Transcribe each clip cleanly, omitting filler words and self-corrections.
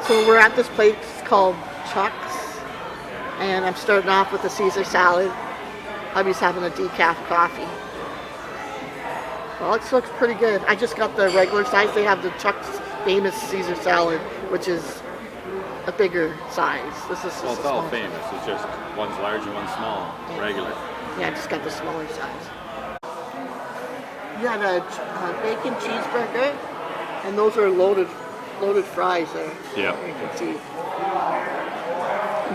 So we're at this place called Chuck's, and I'm starting off with the Caesar salad. Hubby's having a decaf coffee. Well, it looks pretty good. I just got the regular size. They have the Chuck's famous Caesar salad, which is a bigger size. This is well, it's all famous. It's just one's large and one's small, regular. Yeah, I just got the smaller size. You got a bacon cheeseburger, and those are loaded fries there. Yeah. You can see.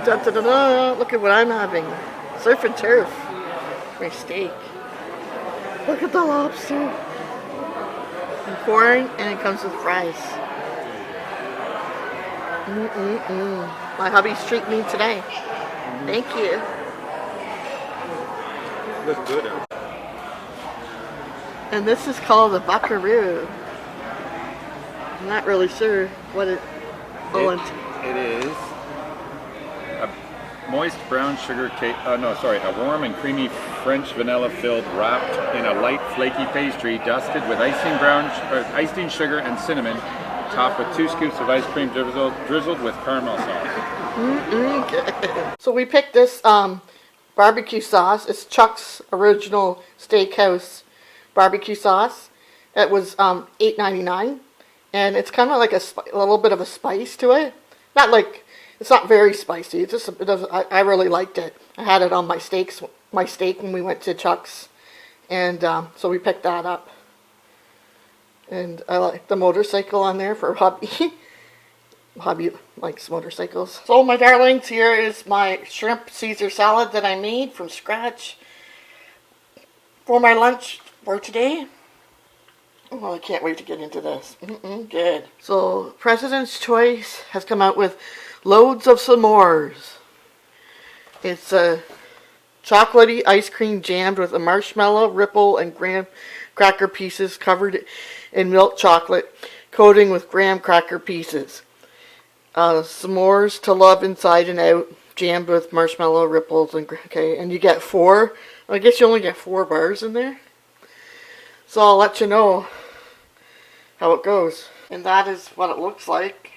Da, da, da, da. Look at what I'm having. Surf and turf. My steak. Look at the lobster. And corn, and it comes with fries. My hubby's treating me today. Thank you. Looks good. And this is called a buckaroo. I'm not really sure what it is a moist brown sugar cake. A warm and creamy French vanilla filled, wrapped in a light flaky pastry, dusted with icing sugar and cinnamon, topped with 2 scoops of ice cream drizzled with caramel sauce. So we picked this barbecue sauce. It's Chuck's original steakhouse barbecue sauce. It was $8.99, and it's kind of like a little bit of a spice to it. Not like, it's not very spicy. It's just I really liked it. I had it on my steak when we went to Chuck's, and so we picked that up. And I like the motorcycle on there for hubby. Hubby likes motorcycles. So my darlings, here is my shrimp Caesar salad that I made from scratch for my lunch for today. Well, I can't wait to get into this. Good. So President's Choice has come out with loads of s'mores. It's a chocolatey ice cream jammed with a marshmallow, ripple, and graham cracker pieces covered in milk chocolate coating with graham cracker pieces. S'mores to love inside and out, jammed with marshmallow ripples, and you get 4. I guess you only get 4 bars in there. So I'll let you know how it goes. And that is what it looks like.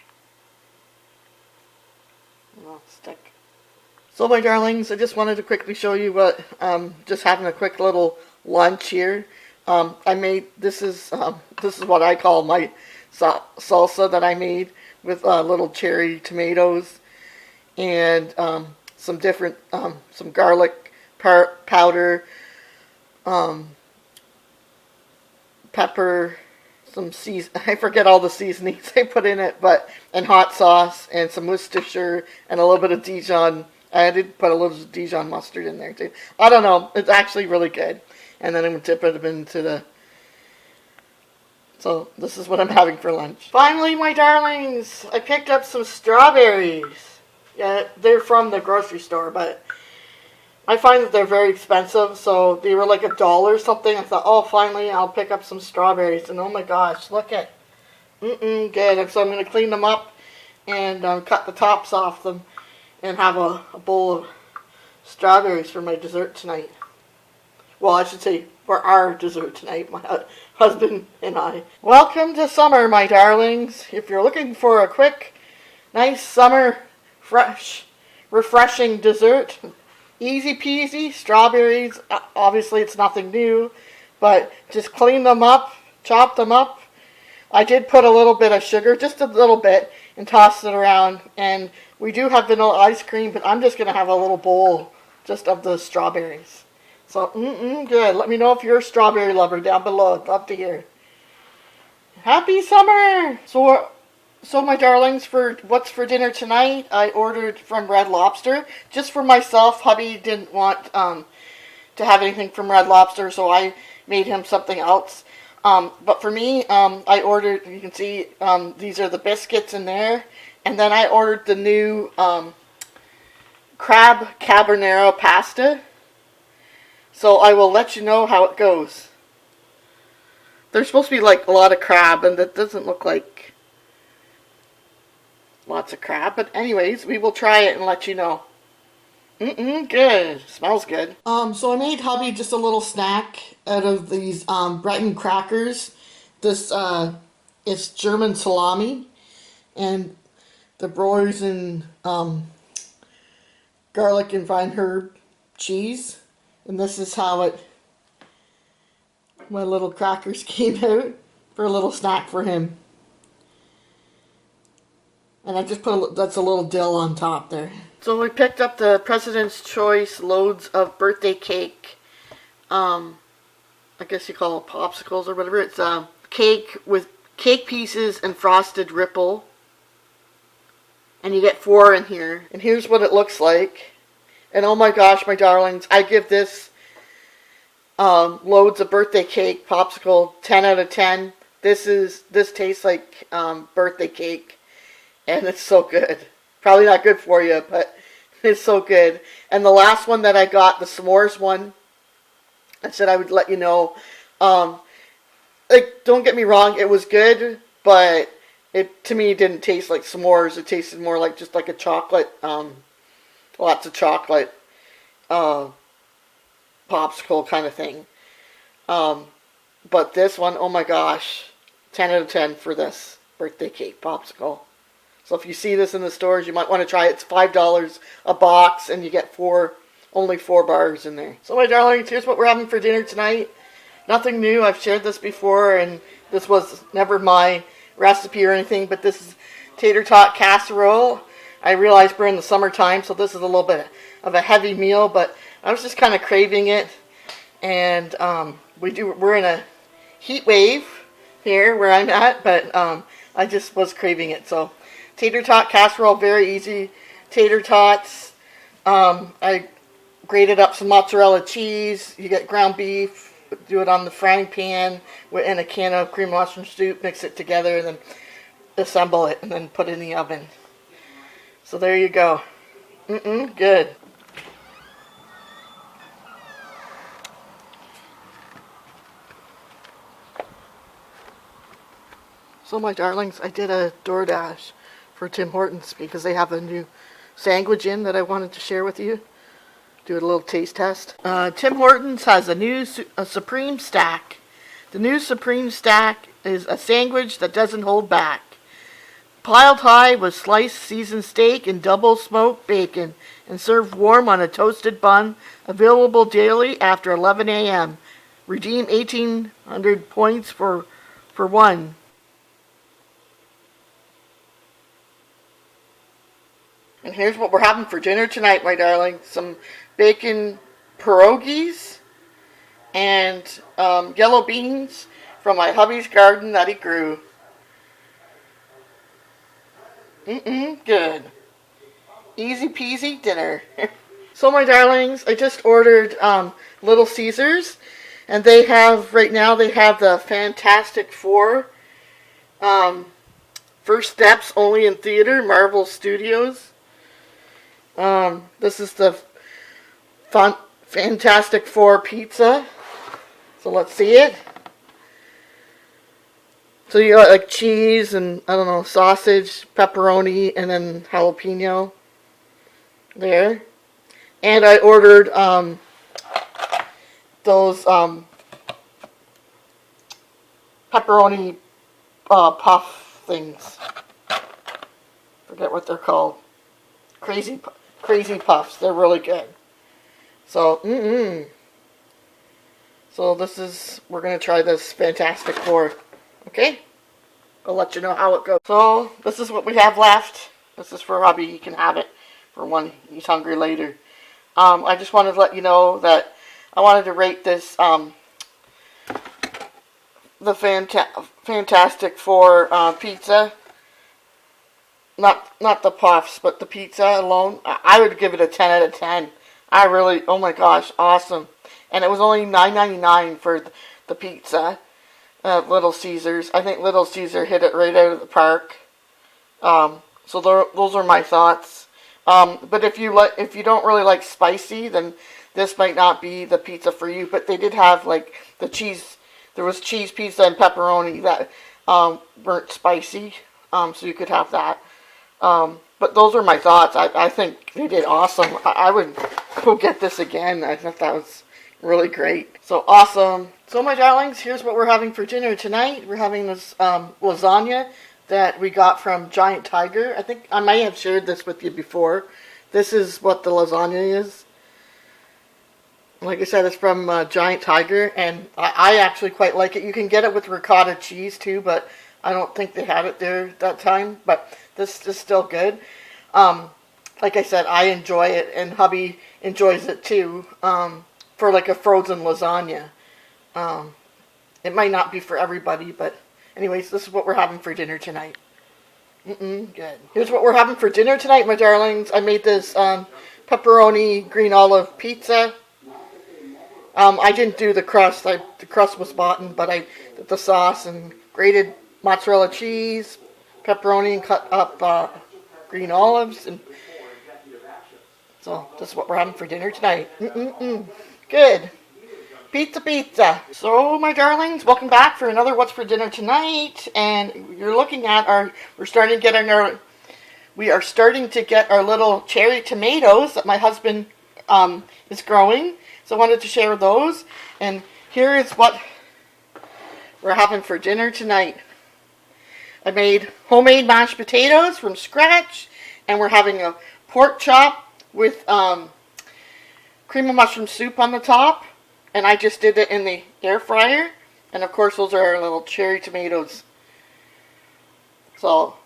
I'll stick. So my darlings, I just wanted to quickly show you what, just having a quick little lunch here. I made, this is what I call my salsa that I made with little cherry tomatoes and some different, some garlic powder, pepper, I forget all the seasonings I put in it, and hot sauce and some Worcestershire and a little bit of Dijon. I did put a little Dijon mustard in there too. I don't know, it's actually really good. And then I'm going to dip it into the... So this is what I'm having for lunch. Finally, my darlings, I picked up some strawberries. Yeah, they're from the grocery store, but I find that they're very expensive. So they were like $1 or something. I thought, oh, finally I'll pick up some strawberries. And oh my gosh, look at... good. So I'm going to clean them up and cut the tops off them and have a bowl of strawberries for my dessert tonight. Well, I should say for our dessert tonight, my husband and I. Welcome to summer, my darlings. If you're looking for a quick, nice summer, fresh, refreshing dessert, easy peasy, strawberries. Obviously, it's nothing new, but just clean them up, chop them up. I did put a little bit of sugar, just a little bit, and toss it around. And we do have vanilla ice cream, but I'm just going to have a little bowl just of the strawberries. So, good. Let me know if you're a strawberry lover down below. I'd love to hear. Happy summer! So my darlings, for what's for dinner tonight, I ordered from Red Lobster. Just for myself, hubby didn't want to have anything from Red Lobster, so I made him something else. But for me, I ordered, you can see, these are the biscuits in there. And then I ordered the new crab carbonara pasta. So I will let you know how it goes. There's supposed to be like a lot of crab, and that doesn't look like lots of crab. But anyways, we will try it and let you know. Good. Smells good. So I made hubby just a little snack out of these Breton crackers. This it's German salami, and the broils and garlic and vine herb cheese. And this is how my little crackers came out for a little snack for him. And I just put that's a little dill on top there. So we picked up the President's Choice loads of birthday cake. I guess you call it popsicles or whatever. It's cake with cake pieces and frosted ripple. And you get 4 in here. And here's what it looks like. And oh my gosh, my darlings, I give this loads of birthday cake popsicle 10 out of 10. This tastes like birthday cake. And it's so good. Probably not good for you, but it's so good. And the last one that I got, the s'mores one, I said I would let you know. Like, don't get me wrong, it was good, but it to me didn't taste like s'mores. It tasted more like just like a chocolate, lots of chocolate popsicle kind of thing. But this one, oh my gosh, 10 out of 10 for this birthday cake popsicle. So if you see this in the stores, you might want to try it. It's $5 a box, and you get only 4 bars in there. So my darlings, here's what we're having for dinner tonight. Nothing new. I've shared this before, and this was never my recipe or anything, but this is tater tot casserole. I realize we're in the summertime, so this is a little bit of a heavy meal, but I was just kind of craving it. And we're in a heat wave here where I'm at, but I just was craving it. So tater tot casserole, very easy. Tater tots. I grated up some mozzarella cheese. You get ground beef. Do it on the frying pan in a can of cream mushroom soup. Mix it together and then assemble it and then put it in the oven. So there you go. Good. So my darlings, I did a DoorDash for Tim Hortons because they have a new sandwich in that I wanted to share with you. Do a little taste test. Tim Hortons has a Supreme Stack. The new Supreme Stack is a sandwich that doesn't hold back. Piled high with sliced seasoned steak and double smoked bacon and served warm on a toasted bun. Available daily after 11 a.m. Redeem 1,800 points for one. And here's what we're having for dinner tonight, my darling. Some bacon pierogies and yellow beans from my hubby's garden that he grew. Good. Easy peasy dinner. So my darlings, I just ordered Little Caesars, and they have, right now, they have the Fantastic Four. First Steps only in theater, Marvel Studios. This is the Fantastic Four pizza. So let's see it. So you got like cheese and, I don't know, sausage, pepperoni, and then jalapeno there. And I ordered those pepperoni puff things. Forget what they're called. Crazy puffs. They're really good. So, So we're going to try this Fantastic Four. Okay? I'll let you know how it goes. So, this is what we have left. This is for hubby. He can have it for when he's hungry later. I just wanted to let you know that I wanted to rate this, the Fantastic Four pizza. Not the puffs, but the pizza alone. I would give it a 10 out of 10. I really, oh my gosh, awesome. And it was only $9.99 for the pizza. Little Caesars. I think Little Caesar hit it right out of the park. So those are my thoughts. But if you don't really like spicy, then this might not be the pizza for you. But they did have like the cheese. There was cheese pizza and pepperoni that weren't spicy. So you could have that. But those are my thoughts. I think they did awesome. I would go get this again. I thought that was really great. So awesome. So my darlings, here's what we're having for dinner tonight. We're having this lasagna. that we got from Giant Tiger. I think I might have shared this with you before. This is what the lasagna is. Like I said, it's from Giant Tiger, and I actually quite like it. You can get it with ricotta cheese too, but I don't think they had it there that time. But this is still good. Like I said, I enjoy it, and hubby enjoys it too, for like a frozen lasagna. It might not be for everybody, but anyways, this is what we're having for dinner tonight. Good. Here's what we're having for dinner tonight, my darlings. I made this pepperoni green olive pizza. I didn't do the crust. The crust was bought, but I did the sauce and grated mozzarella cheese, pepperoni, and cut up green olives. And so this is what we're having for dinner tonight. Good. Pizza. So, my darlings, welcome back for another What's for Dinner Tonight. And you're looking at we are starting to get our little cherry tomatoes that my husband is growing. So I wanted to share those. And here is what we're having for dinner tonight. I made homemade mashed potatoes from scratch. And we're having a pork chop with cream of mushroom soup on the top. And I just did it in the air fryer. And of course, those are our little cherry tomatoes. So,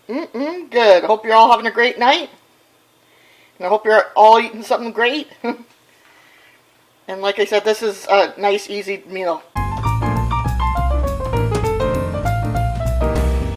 good. I hope you're all having a great night. And I hope you're all eating something great. And like I said, this is a nice, easy meal.